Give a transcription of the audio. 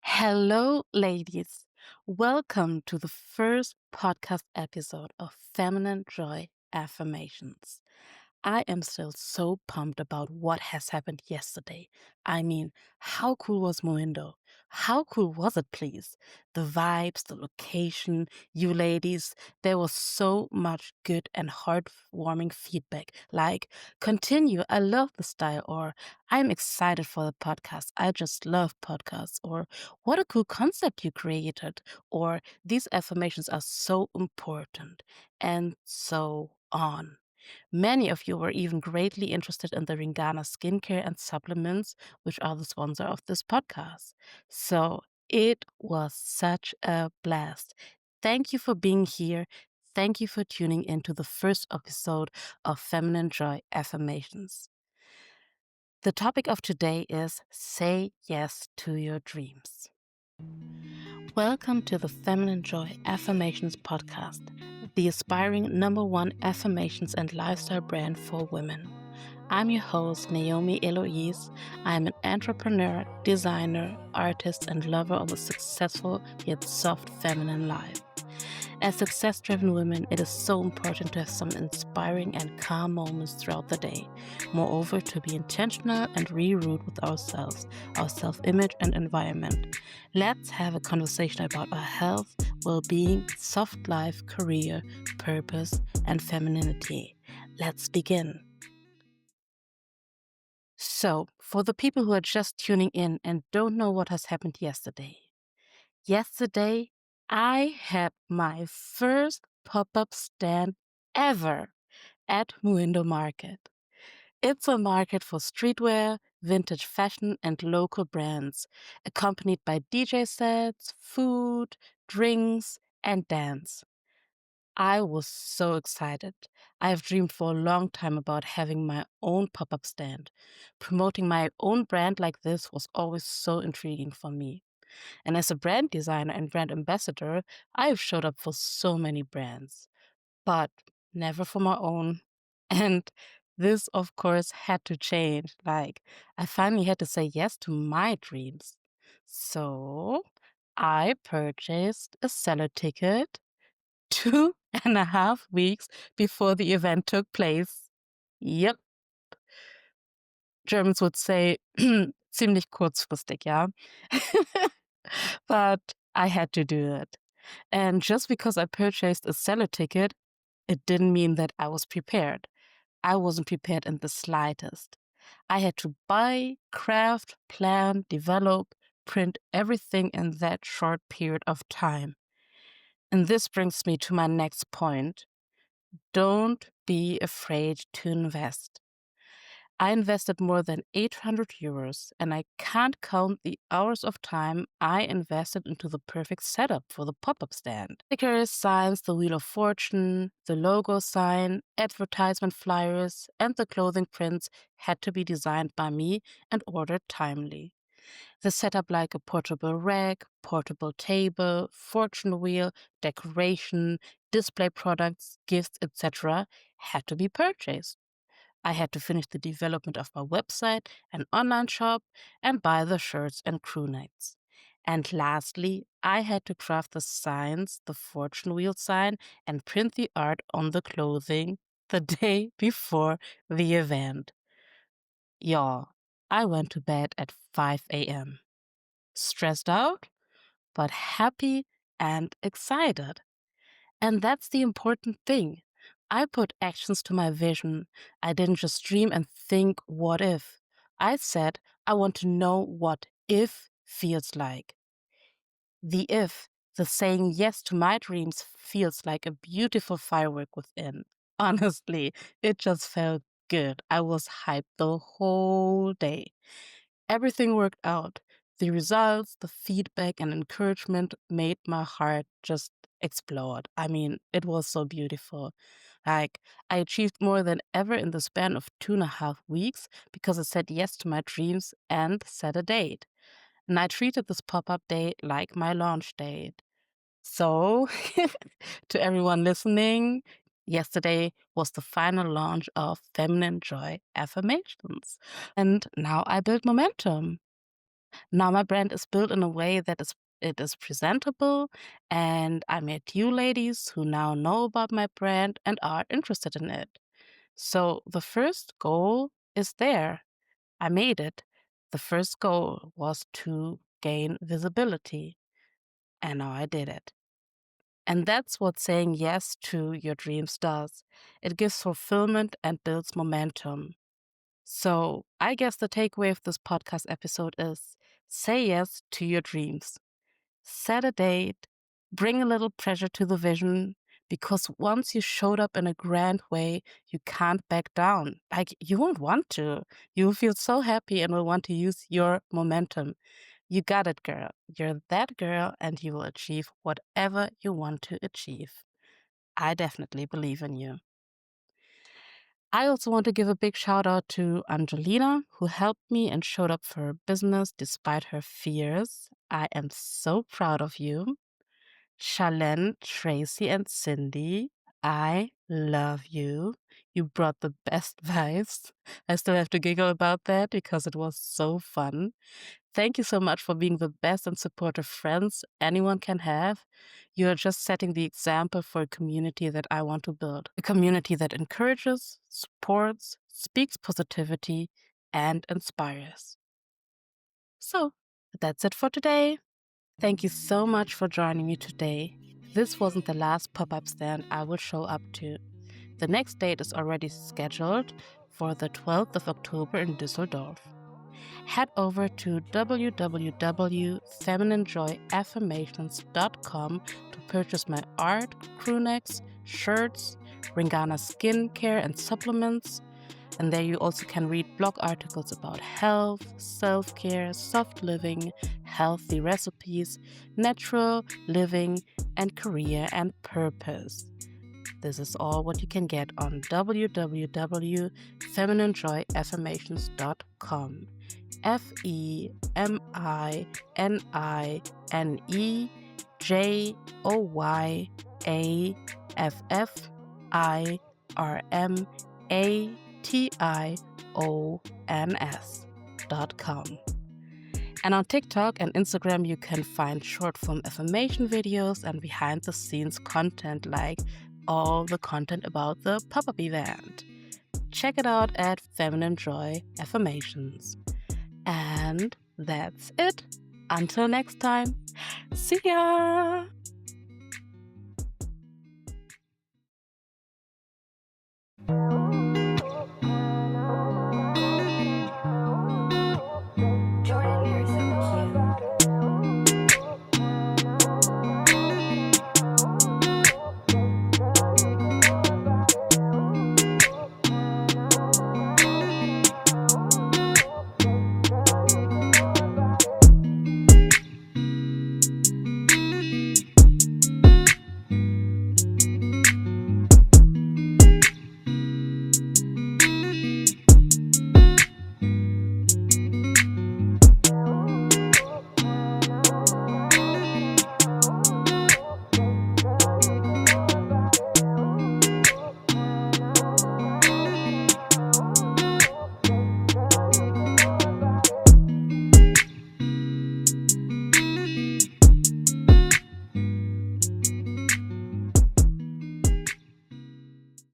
Hello, ladies. Welcome to the first podcast episode of Feminine Joy Affirmations. I am still so pumped about what has happened yesterday. I mean, how cool was muindu? How cool was it, please? The vibes, the location, you ladies, there was so much good and heartwarming feedback. Like, continue, I love the style, or I'm excited for the podcast. I just love podcasts, or what a cool concept you created, or these affirmations are so important, and so on. Many of you were even greatly interested in the Ringana skincare and supplements, which are the sponsor of this podcast. So it was such a blast. Thank you for being here. Thank you for tuning into the first episode of Feminine Joy Affirmations. The topic of today is Say Yes to Your Dreams. Welcome to the Feminine Joy Affirmations podcast, the aspiring #1 affirmations and lifestyle brand for women. I'm your host, Naomi Eloise. I'm an entrepreneur, designer, artist, and lover of a successful yet soft feminine life. As success-driven women, it is so important to have some inspiring and calm moments throughout the day. Moreover, to be intentional and reroute with ourselves, our self-image and environment. Let's have a conversation about our health, well-being, soft life, career, purpose, and femininity. Let's begin. So, for the people who are just tuning in and don't know what has happened yesterday, I had my first pop-up stand ever at Muindu Market. It's a market for streetwear, vintage fashion, and local brands, accompanied by DJ sets, food, drinks, and dance. I was so excited. I have dreamed for a long time about having my own pop-up stand. Promoting my own brand like this was always so intriguing for me. And as a brand designer and brand ambassador, I have showed up for so many brands, but never for my own. And this, of course, had to change. Like, I finally had to say yes to my dreams. So I purchased a seller ticket 2.5 weeks before the event took place. Yep, Germans would say ziemlich kurzfristig, ja. But I had to do it. And just because I purchased a seller ticket, it didn't mean that I was prepared. I wasn't prepared in the slightest. I had to buy, craft, plan, develop, print everything in that short period of time. And this brings me to my next point. Don't be afraid to invest. I invested more than 800 euros, and I can't count the hours of time I invested into the perfect setup for the pop-up stand. Stickers, signs, the Wheel of Fortune, the logo sign, advertisement flyers, and the clothing prints had to be designed by me and ordered timely. The setup like a portable rack, portable table, fortune wheel, decoration, display products, gifts, etc. had to be purchased. I had to finish the development of my website and online shop and buy the shirts and crew necks. And lastly, I had to craft the signs, the fortune wheel sign, and print the art on the clothing the day before the event. Y'all, I went to bed at 5 a.m. Stressed out, but happy and excited. And that's the important thing. I put actions to my vision. I didn't just dream and think, what if? I said, I want to know what if feels like. The if, the saying yes to my dreams feels like a beautiful firework within. Honestly, it just felt good. I was hyped the whole day. Everything worked out. The results, the feedback, and encouragement made my heart just explode. I mean, it was so beautiful. Like, I achieved more than ever in the span of 2.5 weeks because I said yes to my dreams and set a date. And I treated this pop up date like my launch date. So, to everyone listening, yesterday was the final launch of Feminine Joy Affirmations. And now I build momentum. Now my brand is built in a way that it is presentable, and I met you ladies who now know about my brand and are interested in it. So the first goal is there. I made it. The first goal was to gain visibility, and now I did it. And that's what saying yes to your dreams does. It gives fulfillment and builds momentum. So I guess the takeaway of this podcast episode is say yes to your dreams. Set a date, bring a little pressure to the vision, because once you showed up in a grand way, you can't back down. Like, you won't want to. You will feel so happy and will want to use your momentum. You got it, girl. You're that girl, and you will achieve whatever you want to achieve. I definitely believe in you. I also want to give a big shout out to Angelina, who helped me and showed up for her business despite her fears. I am so proud of you. Shalene, Tracy, and Cindy, I love you. You brought the best vibes. I still have to giggle about that because it was so fun. Thank you so much for being the best and supportive friends anyone can have. You are just setting the example for a community that I want to build. A community that encourages, supports, speaks positivity, and inspires. So, that's it for today. Thank you so much for joining me today. This wasn't the last pop-up stand I will show up to. The next date is already scheduled for the 12th of October in Düsseldorf. Head over to www.femininejoyaffirmations.com to purchase my art, crewnecks, shirts, Ringana skincare and supplements. And there you also can read blog articles about health, self-care, soft living, healthy recipes, natural living, and career and purpose. This is all what you can get on www.femininejoyaffirmations.com. FEMININJOYAFFIRMATIONS.com. And on TikTok and Instagram, you can find short form affirmation videos and behind the scenes content like all the content about the pop-up event. Check it out at Feminine Joy Affirmations. And that's it. Until next time. See ya!